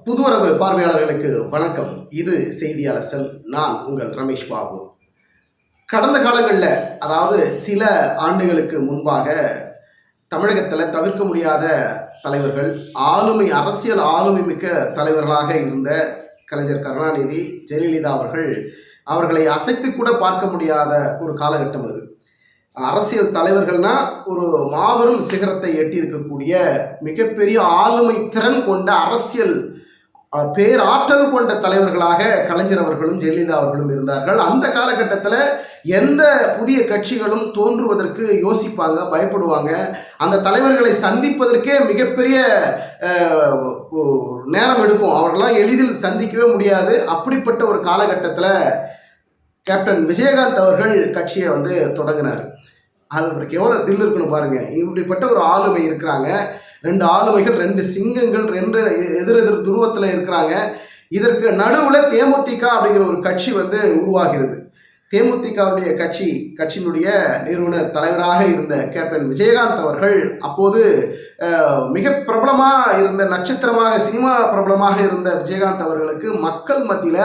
புதுவரவு பார்வையாளர்களுக்கு வணக்கம். இது செய்தி அலசல். நான் உங்கள் ரமேஷ் பாபு. கடந்த காலங்களில், அதாவது சில ஆண்டுகளுக்கு முன்பாக தமிழகத்தில் தவிர்க்க முடியாத தலைவர்கள், அரசியல் ஆளுமை மிக்க தலைவர்களாக இருந்த கலைஞர் கருணாநிதி, ஜெயலலிதா அவர்களை அசைத்து கூட பார்க்க முடியாத ஒரு காலகட்டம் அது. அரசியல் தலைவர்கள்னா ஒரு மாபெரும் சிகரத்தை எட்டியிருக்கக்கூடிய மிகப்பெரிய ஆளுமை திறன் கொண்ட அரசியல் பேராற்றல் கொண்ட தலைவர்களாக கலைஞர் அவர்களும் ஜெயலலிதா அவர்களும் இருந்தார்கள். அந்த காலகட்டத்தில் எந்த புதிய கட்சிகளும் தோன்றுவதற்கு யோசிப்பாங்க, பயப்படுவாங்க. அந்த தலைவர்களை சந்திப்பதற்கே மிகப்பெரிய நேரம் எடுக்கும். அவர்களாம் எளிதில் சந்திக்கவே முடியாது. அப்படிப்பட்ட ஒரு காலகட்டத்தில் கேப்டன் விஜயகாந்த் அவர்கள் கட்சியை தொடங்கினார். அது அவருக்கு எவ்வளோ தில் இருக்குன்னு பாருங்கள். இப்படிப்பட்ட ஒரு ஆளுமை இருக்கிறாங்க. 2 ஆளுமைகள், 2 சிங்கங்கள், 2 எதிரெதிர் துருவத்தில் இருக்கிறாங்க. இதற்கு நடுவில் தேமுதிக அப்படிங்கிற ஒரு கட்சி உருவாகிறது. தேமுதிகவுடைய கட்சியினுடைய நிறுவனர் தலைவராக இருந்த கேப்டன் விஜயகாந்த் அவர்கள் அப்போது மிக பிரபலமாக இருந்த நட்சத்திரமாக, சினிமா பிரபலமாக இருந்த விஜயகாந்த் அவர்களுக்கு மக்கள் மத்தியில்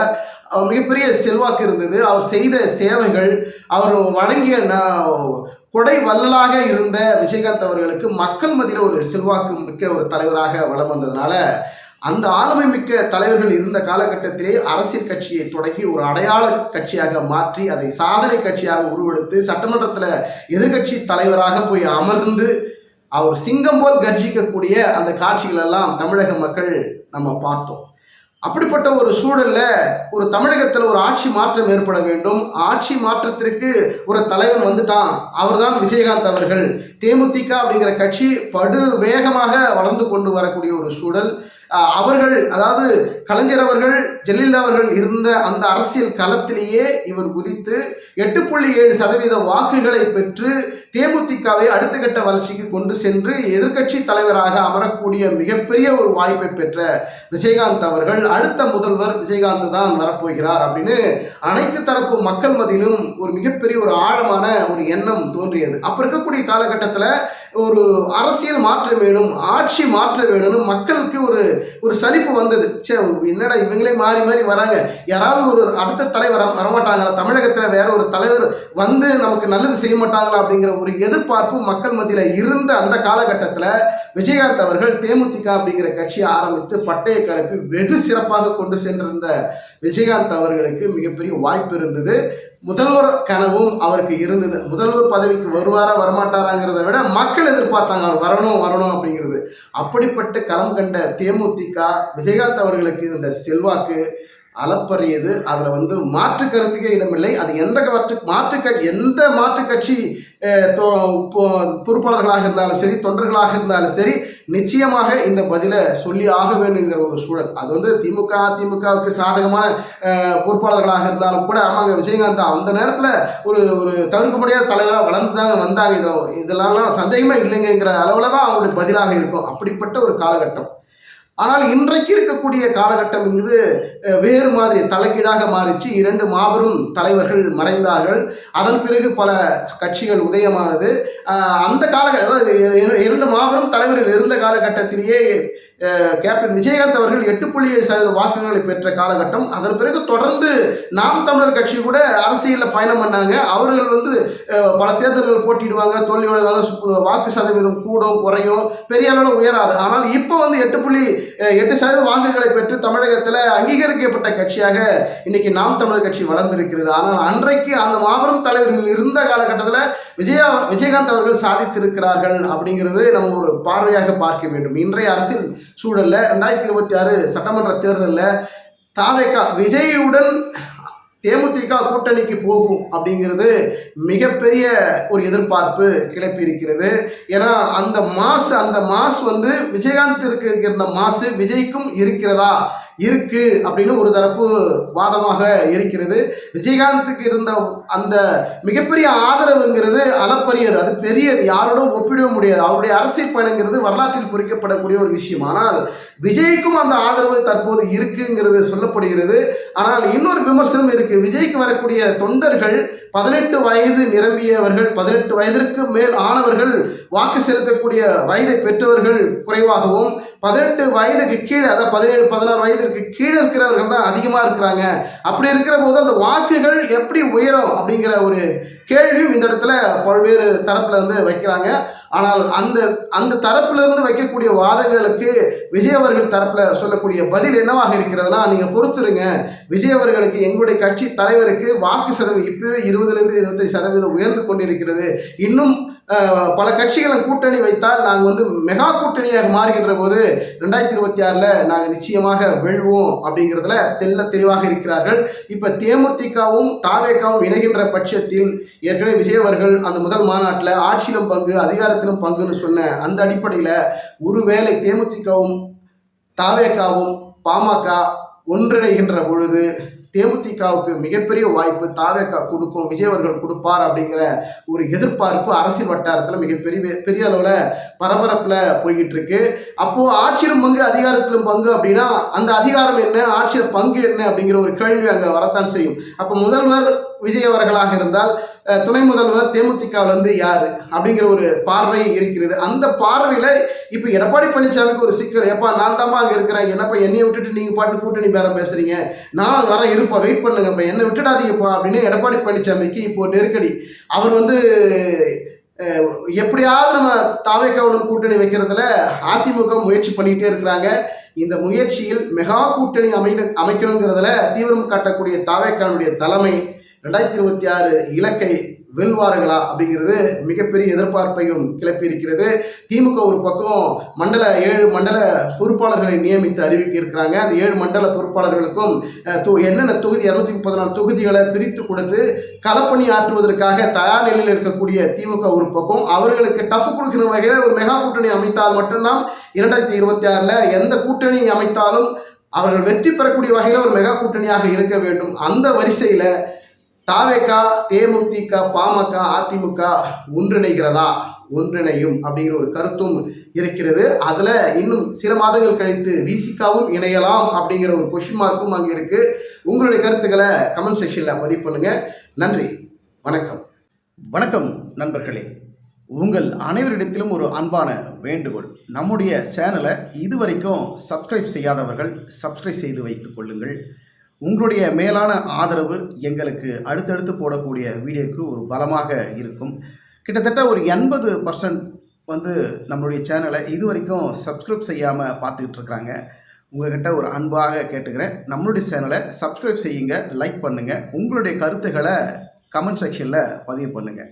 மிகப்பெரிய செல்வாக்கு இருந்தது. அவர் செய்த சேவைகள், அவர் வழங்கிய கொடை வள்ளலாக இருந்த விஜயகாந்த் அவர்களுக்கு மக்கள் மத்தியில் ஒரு செல்வாக்கு மிக்க ஒரு தலைவராக வலம் வந்ததுனால, அந்த ஆளுமை மிக்க தலைவர்கள் இருந்த காலகட்டத்திலே அரசியல் கட்சியை தொடங்கி ஒரு அடையாள கட்சியாக மாற்றி அதை சாதனை கட்சியாக உருவெடுத்து சட்டமன்றத்தில் எதிர்கட்சி தலைவராக போய் அமர்ந்து அவர் சிங்கம் போல் கர்ஜிக்கக்கூடிய அந்த காட்சிகள் எல்லாம் தமிழக மக்கள் நம்ம பார்த்தோம். அப்படிப்பட்ட ஒரு சூழல்ல ஒரு தமிழகத்தில் ஒரு ஆட்சி மாற்றம் ஏற்பட வேண்டும். ஆட்சி மாற்றத்திற்கு ஒரு தலைவன் வந்துட்டான், அவர்தான் விஜயகாந்த் அவர்கள். தேமுதிக அப்படிங்கிற கட்சி படு வேகமாக வளர்ந்து கொண்டு வரக்கூடிய ஒரு சூழல். அவர்கள், அதாவது கலைஞர் அவர்கள், ஜெயலலிதா அவர்கள் இருந்த அந்த அரசியல் களத்திலேயே இவர் குதித்து 8.7% வாக்குகளை பெற்று தேமுதிகவை அடுத்த கட்ட வளர்ச்சிக்கு கொண்டு சென்று எதிர்கட்சி தலைவராக அமரக்கூடிய மிகப்பெரிய ஒரு வாய்ப்பை பெற்ற விஜயகாந்த் அவர்கள் அடுத்த முதல்வர் விஜயகாந்த் தான் வரப்போகிறார் அப்படின்னு அனைத்து தரப்பு மக்கள் மத்தியிலும் ஒரு மிகப்பெரிய ஒரு ஆழமான ஒரு எண்ணம் தோன்றியது. அப்போ இருக்கக்கூடிய காலகட்டத்தில் ஒரு அரசியல் மாற்றம் வேணும், ஆட்சி மாற்ற வேணும்னு மக்களுக்கு ஒரு சலிப்பு வந்தது. என்னடா இவங்களே மாறி மாறி வராங்க, யாராவது ஒரு அடுத்த தலைவர் வரமாட்டாங்களா, தமிழகத்தில் வேற ஒரு தலைவர் நமக்கு நல்லது செய்ய மாட்டாங்களா அப்படிங்கிற ஒரு எதிர்பார்ப்பு மக்கள் மத்தியில் இருந்த அந்த காலகட்டத்தில் விஜயகாந்த் அவர்கள் தேமுதிக அப்படிங்கிற கட்சியை ஆரம்பித்து பட்டையை கிளப்பி வெகு சிறப்பாக கொண்டு சென்றிருந்த விஜயகாந்த் அவர்களுக்கு மிகப்பெரிய வாய்ப்பு இருந்தது. முதல்வர் கனவும் அவருக்கு இருந்தது. முதல்வர் பதவிக்கு வருவாரா வரமாட்டாராங்கிறத விட மக்கள் எதிர்பார்த்தாங்க அவர் வரணும் அப்படிங்கிறது. அப்படிப்பட்ட களம் கண்ட தேமுதிக விஜயகாந்த் அவர்களுக்கு இருந்த செல்வாக்கு அளப்பரியது. அதில் மாற்று கருத்துக்கே இடமில்லை. அது எந்த மாற்று கட்சி பொறுப்பாளர்களாக இருந்தாலும் சரி, தொண்டர்களாக இருந்தாலும் சரி, நிச்சயமாக இந்த பதிலை சொல்லி ஆக வேண்டுங்கிற ஒரு சூழல். அது திமுகவுக்கு சாதகமான பொறுப்பாளர்களாக இருந்தாலும் கூட, ஆமாங்க விஜயகாந்த் அந்த நேரத்தில் ஒரு தவிர்க்க முடியாத தலைவராக வளர்ந்து தான் வந்தாங்க, இதெல்லாம் சந்தேகமே இல்லைங்கிற அளவில் தான் அவங்களுடைய பதிலாக இருக்கும். அப்படிப்பட்ட ஒரு காலகட்டம். ஆனால் இன்றைக்கு இருக்கக்கூடிய காலகட்டம் வேறு மாதிரி தலைகீழாக மாறிச்சு. 2 மாபெரும் தலைவர்கள் மறைந்தார்கள். அதன் பிறகு பல கட்சிகள் உதயமானது. அந்த அதாவது 2 மாபெரும் தலைவர்கள் இருந்த காலகட்டத்திலேயே கேப்டன் விஜயகாந்த் அவர்கள் 8.7% வாக்குகளை பெற்ற காலகட்டம். அதன் பிறகு தொடர்ந்து நாம் தமிழர் கட்சி கூட அரசியலில் பயணம் பண்ணாங்க. அவர்கள் பல தேர்தல்கள் போட்டிடுவாங்க, தோல்வியடைவாங்க, வாக்கு சதவீதம் கூடும் குறையும், பெரிய அளவில் உயராது. ஆனால் இப்போ 8.8% வாக்குகளை பெற்று தமிழகத்தில் அங்கீகரிக்கப்பட்ட கட்சியாக இன்னைக்கு நாம் தமிழர் கட்சி வளர்ந்திருக்கிறது. ஆனால் அன்றைக்கு அந்த மாபெரும் தலைவர்கள் இருந்த காலகட்டத்தில் விஜயகாந்த் அவர்கள் சாதித்திருக்கிறார்கள் அப்படிங்கிறது நம்ம ஒரு பார்வையாக பார்க்க வேண்டும். இன்றைய அரசியல் சூழல்ல 2026 சட்டமன்ற தேர்தலில் தாவேகா விஜயுடன் தேமுதிக கூட்டணிக்கு போகும் அப்படிங்கிறது மிகப்பெரிய ஒரு எதிர்பார்ப்பு கிளப்பி இருக்கிறது. ஏன்னா அந்த மாஸ் விஜயகாந்திற்கு இருந்த மாசு விஜய்க்கும் இருக்கிறதா இருக்கு அப்படின்னு ஒரு தரப்பு வாதமாக இருக்கிறது. விஜயகாந்துக்கு இருந்த அந்த மிகப்பெரிய ஆதரவுங்கிறது அளப்பரியது, அது பெரியது, யாரோடும் ஒப்பிட முடியாது. அவருடைய அரசியல் பயணங்கிறது வரலாற்றில் குறிக்கப்படக்கூடிய ஒரு விஷயம். ஆனால் விஜய்க்கும் அந்த ஆதரவு தற்போது இருக்குங்கிறது சொல்லப்படுகிறது. ஆனால் இன்னொரு விமர்சனம் இருக்கு. விஜய்க்கு வரக்கூடிய தொண்டர்கள் 18 வயது நிரம்பியவர்கள், 18 வயதிற்கு மேல் ஆனவர்கள், வாக்கு செலுத்தக்கூடிய வயதை பெற்றவர்கள் குறைவாகவும், 18 வயதுக்கு கீழே, அதாவது 17 16 வயதிற்கு கீழே இருக்கிறவர்கள் தான் அதிகமாக இருக்கிறாங்க. அப்படி இருக்கிற போது அந்த வாக்குகள் எப்படி உயரும் அப்படிங்கிற ஒரு கேள்வியும் இந்த இடத்துல பல்வேறு தரப்புல இருந்து வைக்கிறாங்க. ஆனால் அந்த தரப்புல இருந்து வைக்கக்கூடிய வாதங்களுக்கு விஜய் அவர்கள் தரப்புல சொல்லக்கூடிய பதில் என்னவாக இருக்கிறதுனா, நீங்க பொறுத்துருங்க, விஜய் அவர்களுக்கு எங்களுடைய கட்சி தலைவருக்கு வாக்கு சதவீதம் இப்பவே 20% 25% உயர்ந்து கொண்டிருக்கிறது. இன்னும் பல கட்சிகளை கூட்டணி வைத்தால் நாங்கள் மெகா கூட்டணியாக மாறுகின்ற போது 2026 நாங்கள் நிச்சயமாக வெல்வோம் அப்படிங்கிறதுல தெளிவாக இருக்கிறார்கள். இப்போ தேமுதிகவும் தாவேகாவும் இணைகின்ற பட்சத்தில் ஏற்கனவே விஜய் அவர்கள் அந்த முதல் மாநாட்டில் ஆட்சியிலும் பங்கு அதிகாரத்திலும் பங்குன்னு சொன்ன அந்த அடிப்படையில் ஒருவேளை தேமுதிகவும் தாவேகாவும் பாமக ஒன்றிணைகின்ற பொழுது தேமுதிகவுக்கு மிகப்பெரிய வாய்ப்பு தாவேகா கொடுக்கும், விஜய் அவர்கள் கொடுப்பார் அப்படிங்கிற ஒரு எதிர்பார்ப்பு அரசியல் வட்டாரத்தில் பெரிய அளவில் பரபரப்பில் போய்கிட்டு இருக்கு. அப்போது ஆட்சியிலும் பங்கு அதிகாரத்திலும் பங்கு அப்படின்னா அந்த அதிகாரம் என்ன, ஆட்சியில் பங்கு என்ன அப்படிங்கிற ஒரு கேள்வி அங்கே வரத்தான் செய்யும். அப்போ முதல்வர் விஜய் அவர்களாக இருந்தால் துணை முதல்வர் தேமுதிகவிலிருந்து யார் அப்படிங்கிற ஒரு பார்வை இருக்கிறது. அந்த பார்வையில் இப்போ எடப்பாடி பழனிசாமிக்கு ஒரு சிக்கல், எப்பா நான் தாம்மா அங்கே இருக்கிறேன், என்னப்பா என்னையை விட்டுட்டு நீங்கள் பாட்டு கூட்டணி பேரம் பேசுகிறீங்க, நான் வர இருப்பா, வெயிட் பண்ணுங்கப்பா, என்னை விட்டுடாதீங்கப்பா அப்படின்னு எடப்பாடி பழனிசாமிக்கு இப்போ நெருக்கடி. அவர் எப்படியாவது நம்ம தாவேகாவுடன் கூட்டணி வைக்கிறதுல அதிமுக முயற்சி பண்ணிக்கிட்டே இருக்கிறாங்க. இந்த முயற்சியில் மெகா கூட்டணி அமைக்கணுங்கிறதுல தீவிரம் காட்டக்கூடிய தாவேகாவுடைய தலைமை 2026 இலக்கை வெல்வார்களா அப்படிங்கிறது மிகப்பெரிய எதிர்பார்ப்பையும் கிளப்பி இருக்கிறது. திமுக ஒரு பக்கம் 7 மண்டல பொறுப்பாளர்களை நியமித்து அறிவிக்க இருக்கிறாங்க. அந்த 7 மண்டல பொறுப்பாளர்களுக்கும் என்னென்ன தொகுதி 234 தொகுதிகளை பிரித்து கொடுத்து களப்பணி ஆற்றுவதற்காக தயார் நிலையில் இருக்கக்கூடிய திமுக ஒரு பக்கம், அவர்களுக்கு டஃப் கொடுக்கிற வகையில் ஒரு மெகா கூட்டணி அமைத்தால் மட்டும்தான் 2026 எந்த கூட்டணி அமைத்தாலும் அவர்கள் வெற்றி பெறக்கூடிய வகையில் ஒரு மெகா கூட்டணியாக இருக்க வேண்டும். அந்த வரிசையில் தாவேகா தேமுதிக பாமக அதிமுக ஒன்றிணையும் அப்படிங்கிற ஒரு கருத்தும் இருக்கிறது. அதில் இன்னும் சில மாதங்கள் கழித்து விசிகாவும் இணையலாம் அப்படிங்கிற ஒரு கொஸ்டின் மார்க்கும் அங்கே இருக்குது. உங்களுடைய கருத்துக்களை கமெண்ட் செக்ஷனில் பதிவு பண்ணுங்கள். நன்றி, வணக்கம் நண்பர்களே. உங்கள் அனைவரிடத்திலும் ஒரு அன்பான வேண்டுகோள், நம்முடைய சேனலை இதுவரைக்கும் சப்ஸ்கிரைப் செய்யாதவர்கள் சப்ஸ்கிரைப் செய்து வைத்துக் கொள்ளுங்கள். உங்களுடைய மேலான ஆதரவு எங்களுக்கு அடுத்தடுத்து போடக்கூடிய வீடியோக்கு ஒரு பலமாக இருக்கும். கிட்டத்தட்ட ஒரு 80% நம்மளுடைய சேனலை இது வரைக்கும் சப்ஸ்கிரைப் செய்யாமல் பார்த்துக்கிட்டு இருக்கிறாங்க. உங்கள்கிட்ட ஒரு அன்பாக கேட்டுக்கிறேன், நம்மளுடைய சேனலை சப்ஸ்கிரைப் செய்யுங்க, லைக் பண்ணுங்கள், உங்களுடைய கருத்துக்களை கமெண்ட் செக்ஷனில் பதிவு பண்ணுங்கள்.